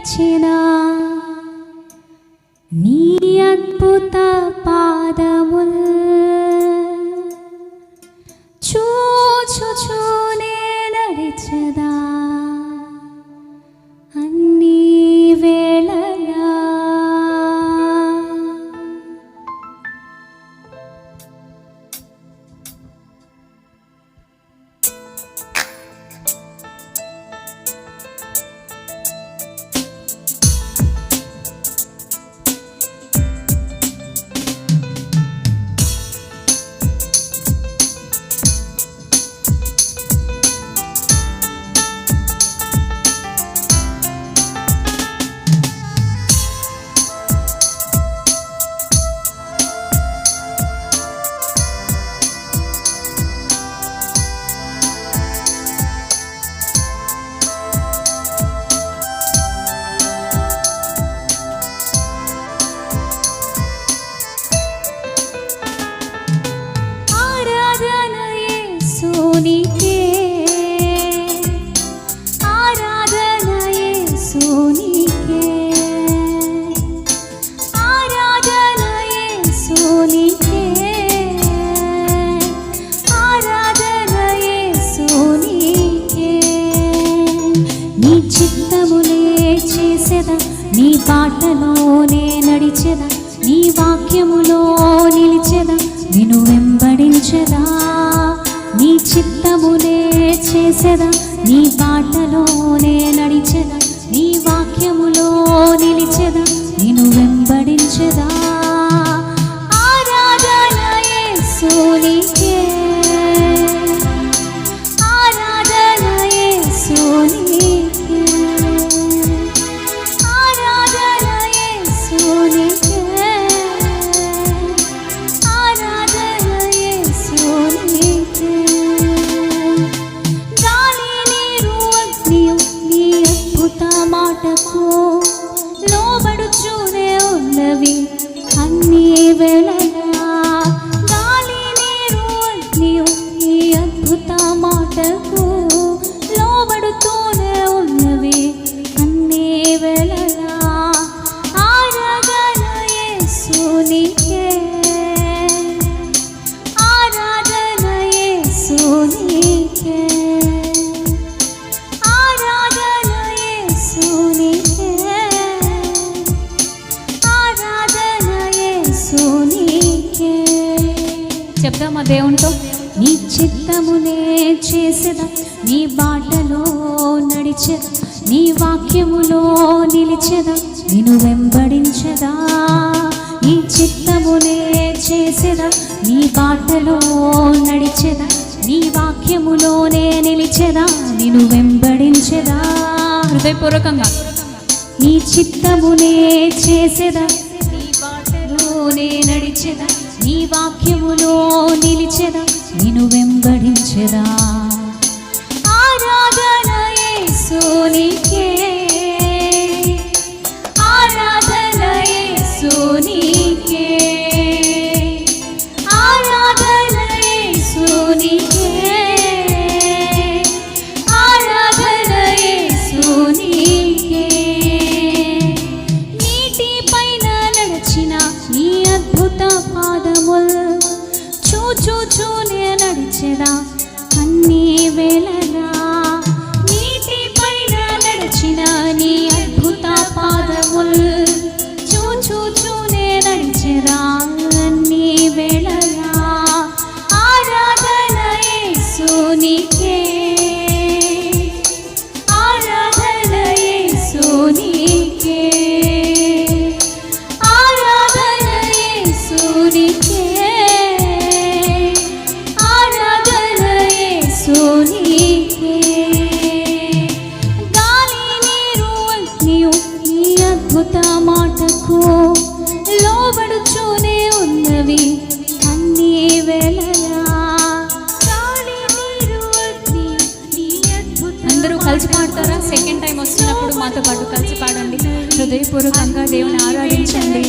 నిలిచిన నీ అద్భుత పాదముల్ చూచుచూనే నడిచెదా అన్ని వేళలా. నీ బాటలోనే నడిచెదా నీ వాక్యములో నిలిచెదా నిన్ను వెంబడించెదా నీ చిత్తమునే చేసెదా నీ బాటలోనే నడిచెదా నీ వాక్యములో నిలిచెదా నిన్ను వెంబడించెదా. ఆరాధన యేసునికే ఆరాధన యేసునికే లోబడుచూనే ఉన్నవి అన్ని వేళలా. గాలి నీరు అగ్నియు ఈ అద్భుత మాటకు లోబడుతూనే ఉన్నవి అన్ని వేళలా. ఆరాధన యేసునికే ఆరాధన యేసునికే చెప్దామా దేవునితో. నీ చిత్తమునే చేసెదా నీ బాటలో నడిచెదా నీ వాక్యములో నిలిచెదా నిన్ను వెంబడించెదా. నీ చిత్తమునే చేసెదా నీ బాటలో నడిచెదా నీ వాక్యములోనే నిలిచెదా నిన్ను వెంబడించెదా. హృదయపూర్వకంగా నీ చిత్తమునే చేసెదా నీ బాటలోనే నడిచెదా నీ వాక్యములో నిలిచెదా నిన్ను వెంబడించెదా. ఆరాధన యేసునికే ఆరాధన యేసునికే ఆరాధన యేసునికే ఆరాధన యేసునికే. నీటి పైన నడిచిన నీ అద్భుత పాదముల్ చూచూనే నడిచెదా అన్ని వేళలా. నీటి పైన నడిచిన నీ అద్భుత పాదముల్ చూచూనే నడిచెదా అన్ని వేళలా. ఆరాధన యేసునికే ఆరాధన యేసునికే ఆరాధన యేసునికే ఆరాధన యేసునికే. గాలి నీరు అగ్నియు నీ అద్భుత మాటకు లోబడుచూనే ఉన్నవి అన్ని వేళలా. గాలి నీరు అగ్నియు నీ అద్భుత. అందరూ కలిసి పాడతారా? సెకండ్ టైం వస్తున్నప్పుడు మాతో పాటు కలిసి పాడండి. హృదయపూర్వకంగా దేవుని ఆరాధించండి.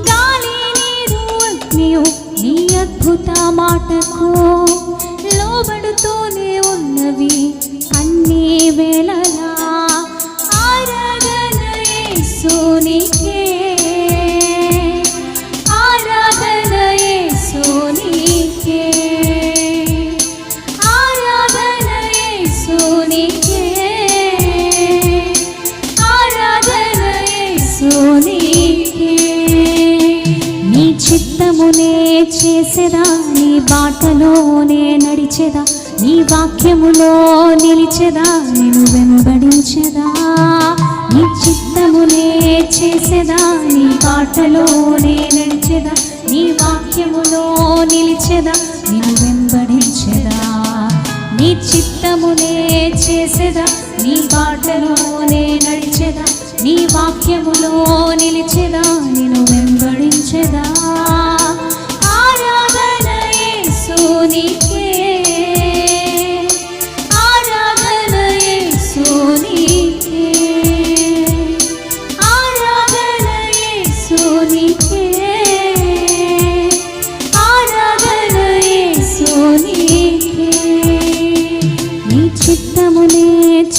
గాలి నీరు అగ్నియు నీ అద్భుత మాటకు లోబడుతూనే ఉన్నవి అన్ని వేళలా. ఆరాధన చిత్తమునే చేసేదా, నీ బాటలోనే నడిచెదా, నీ వాక్యములో నిలిచెదా, నేను వెంబడించెదా. నీ చిత్తమునే చేసేదా, నీ బాటలోనే నడిచెదా, నీ వాక్యములో నిలిచెదా, నేను వెంబడించెదా. నీ చిత్తమునే చేసేదా, నీ బాటలోనే నడిచెదా, నీ వాక్యములో నిలిచెదా, నేను వెంబడించెదా. ఆరాధన యేసునికే, ఆరాధన యేసునికే, ఆరాధన యేసునికే, ఆరాధన యేసునికే. నీ చిత్తమునే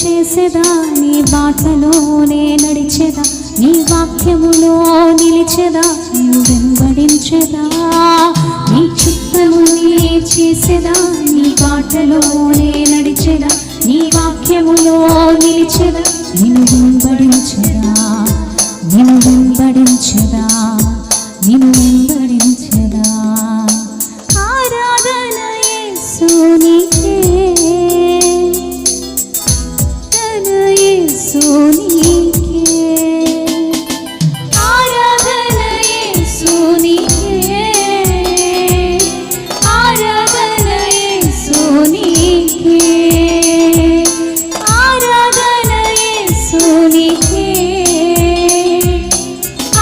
చేసేదా, నీ బాటలోనే నడిచెదా, నీ వాక్యములో నిలిచెదా, నేను వెంబడించెదా. నీ చిత్తమునే చేసేదా, నీ బాటలోనే నడిచెదా, నీ వాక్యములో నిలిచెదా, నేను వెంబడించెదా, నేను వెంబడించెదా, నేను వెంబడించెదా. ఆరాధన యేసునికే, ఆరాధన యేసునికే, ఆరాధన యేసునికే, ఆరాధన యేసునికే,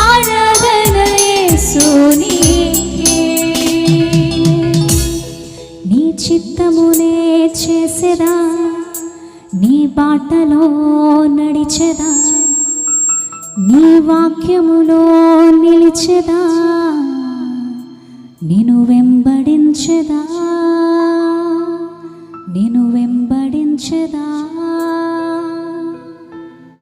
ఆరాధన యేసునికే. నీ చిత్తమునే చేసేదా, నీ బాటలో నడిచెదా, నీ వాక్యములో నిలిచెదా, నేను వెంబడించెదా, నేను వెంబడించెదా.